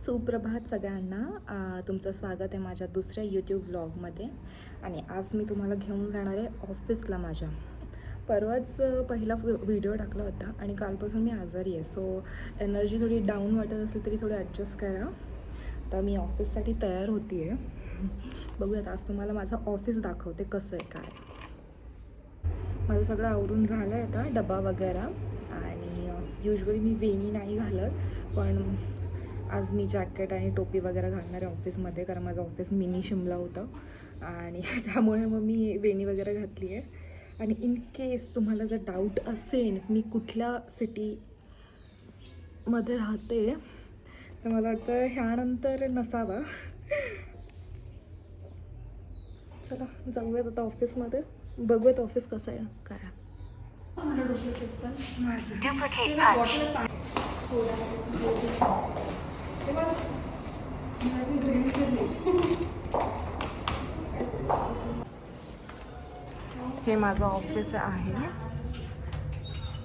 सुप्रभात सगळ्यांना. तुमचं स्वागत आहे माझ्या दुसऱ्या यूट्यूब व्लॉगमध्ये. आणि आज मी तुम्हाला घेऊन जाणार आहे ऑफिसला माझ्या. परवाच पहिला व्हिडिओ टाकला होता आणि कालपासून मी आजारी आहे, सो एनर्जी थोडी डाऊन वाटत असेल तरी थोडी ॲडजस्ट करा. तर मी ऑफिससाठी तयार होती आहे. बघूयात आज तुम्हाला माझं ऑफिस दाखवते कसं आहे काय. माझं सगळं आवरून झालं आहे आता, डबा वगैरे. आणि युजली मी वेणी नाही घालत, पण आज मी जॅकेट आणि टोपी वगैरे घालणार आहे ऑफिसमध्ये, कारण माझं ऑफिस मिनी शिमला होतं आणि त्यामुळे मग मी वेणी वगैरे घातली आहे. आणि इन केस तुम्हाला जर डाऊट असेल मी कुठल्या सिटीमध्ये राहते, तर मला वाटतं ह्यानंतर नसावा. चला जाऊयात आता ऑफिसमध्ये, बघूयात ऑफिस कसं आहे काय. हे माझं ऑफिस आहे,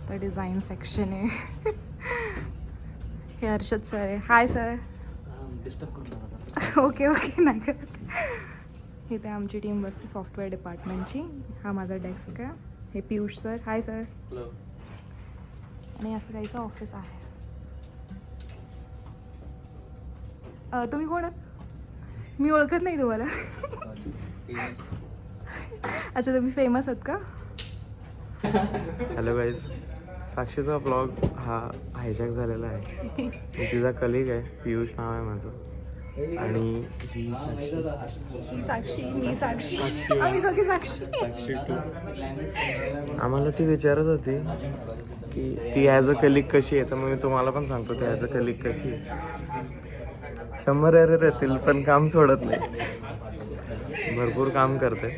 तर डिझाईन सेक्शन आहे. हे हर्षद सर आहे. Hi sir. ओके ओके नाही करत. इथे आमची टीम बसते सॉफ्टवेअर डिपार्टमेंटची. हा माझा डेस्क आहे. हे पियुष सर. Hi sir. आणि असं काहीचं ऑफिस आहे. तुम्ही कोण आहात? मी ओळखत नाही तुम्हाला. अच्छा, तुम्ही फेमस आहात का? हॅलो गाईज, साक्षीचा ब्लॉग हा हायजॅक झालेला आहे. तिचा कलिग आहे, पियुष नाव आहे माझं. आणि ही साक्षी, मी साक्षी, आम्ही दोघी साक्षी. आम्हाला ती विचारत होती की ती ॲज अ कलिग कशी आहे, तर मग मी तुम्हाला पण सांगतो ती ॲज अ कलिग कशी आहे. 100 एरर येतील पण काम सोडत नाही. भरपूर काम करते,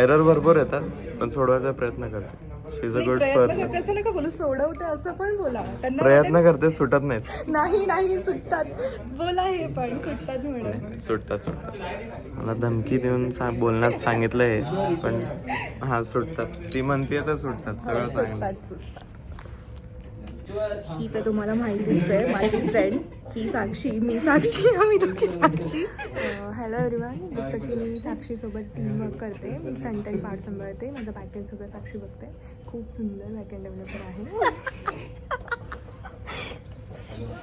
एरर भरपूर येतात पण सोडवायचा प्रयत्न करते. शी इज अ गुड पर्सन. असं नका बोलू, सोडवते असं पण बोला. प्रयत्न करते, सुटत नाहीत. नाही सुटतात, बोला हे पण सुटतात म्हणून. सुटतात. मला धमकी देऊन बोलण्यात सांगितलं आहे, पण हा सुटतात. ती म्हणते तर सुटतात, सगळं सांगतात. ही तर तुम्हाला माहितीच आहे, माझी फ्रेंड. ही साक्षी, मी साक्षी, आम्ही दोघी साक्षी. Hello everyone. जसं की मी साक्षीसोबत टीम वर्क करते. मी फ्रंट एंड पार्ट सांभाळते. माझं बॅक एंड सगळं साक्षी बघते. खूप सुंदर बॅक एंड डेव्हलपर आहे.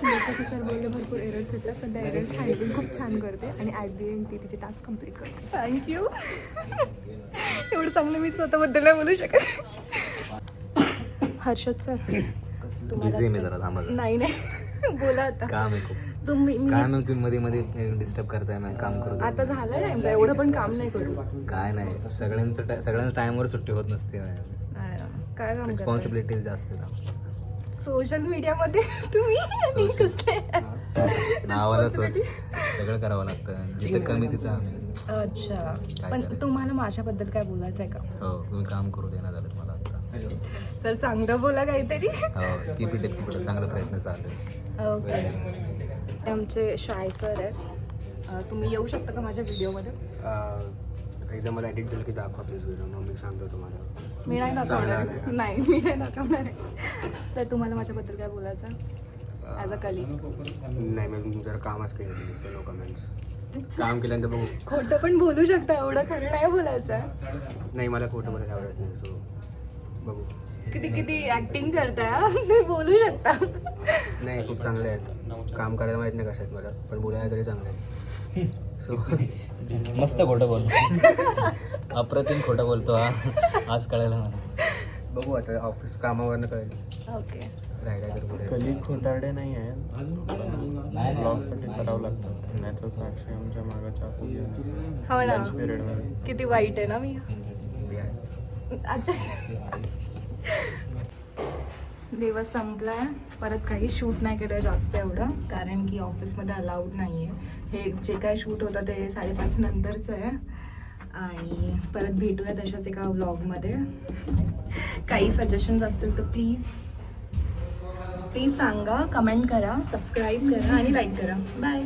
जसं की सर बोलले भरपूर एरर्स येतात, पण त्या एरर्स हँडल खूप छान करते आणि ॲट दी एंड ती तिचे टास्क कम्प्लीट करते. थँक्यू. एवढं चांगलं मी स्वतःबद्दल नाही बोलू शकत. हर्षद सर, नाही बोला आता. काम आहे खूप. तुम्ही काय मग तुम्ही मध्ये डिस्टर्ब करताय. मग काम करू दे. आता झालं टाइम, एवढं पण काम नाही करू. काय नाही, सगळ्यांचं टाइमवर सुट्टी होत नसते. काय काम रिस्पॉन्सिबिलिटीज जास्त आहेत. सोशल मीडियामध्ये तुम्ही कसले नावाला सगळं करावं लागतं. जिथं कमी तिथं आम्ही. अच्छा, पण तुम्हाला माझ्याबद्दल काय बोलायचं आहे का? हो, तुम्ही काम करू देणार झालं मला आता. तर चांगलं बोला काहीतरी. हो, कीप इट पुढे चांगला प्रयत्न चालू आहे. ओके. आमचे शाय सर आहेत. तुम्ही येऊ शकता का माझ्या व्हिडिओमध्ये? एकदा मला एडिट झालं की दाखवा प्लीज व्हिडिओ, मग मी सांगतो तुम्हाला. मी नाही दाखवणार. नाही, मी नाही दाखवणार आहे. तर तुम्हाला माझ्याबद्दल काय बोलायचं ॲज अ कलिग? नाही, मी जरा कामच केलं. So no comments. काम केल्यानंतर बघू. खोटं पण बोलू शकता, एवढं खरं नाही बोलायचं. नाही, मला खोटं बोलायला आवडत नाही. सो बघू. किती ऍक्टिंग करताय, तुम्ही बोलू शकता. नाही, खूप चांगले आहेत. काम करायला माहीत नाही कसं आहेत मला, पण बोलायला तरी चांगले आहेत. सो मस्त खोटं बोलतो. अप्रतिम खोटं बोलतो हा. आज कळायला मला. बघू आता ऑफिस कामावरनं कळेल. ओके. राहिला तर पुढे. कलिग खोटारडे नाही आहे, ब्लॉगसाठी करावं लागतं. नाही तर साक्षी आमच्या मागाच्या हो ना, पिरियडमध्ये. किती वाईट आहे ना मी. अच्छा, दिवस संपलाय. परत काही शूट नाही केलं जास्त एवढं, कारण की ऑफिसमध्ये अलाउड नाही आहे. हे जे काय शूट होतं ते 5:30 नंतरचं आहे. आणि परत भेटूया तशाच एका व्लॉगमध्ये. काही सजेशन्स असतील तर प्लीज सांगा, कमेंट करा, सबस्क्राईब करा आणि लाईक करा. बाय.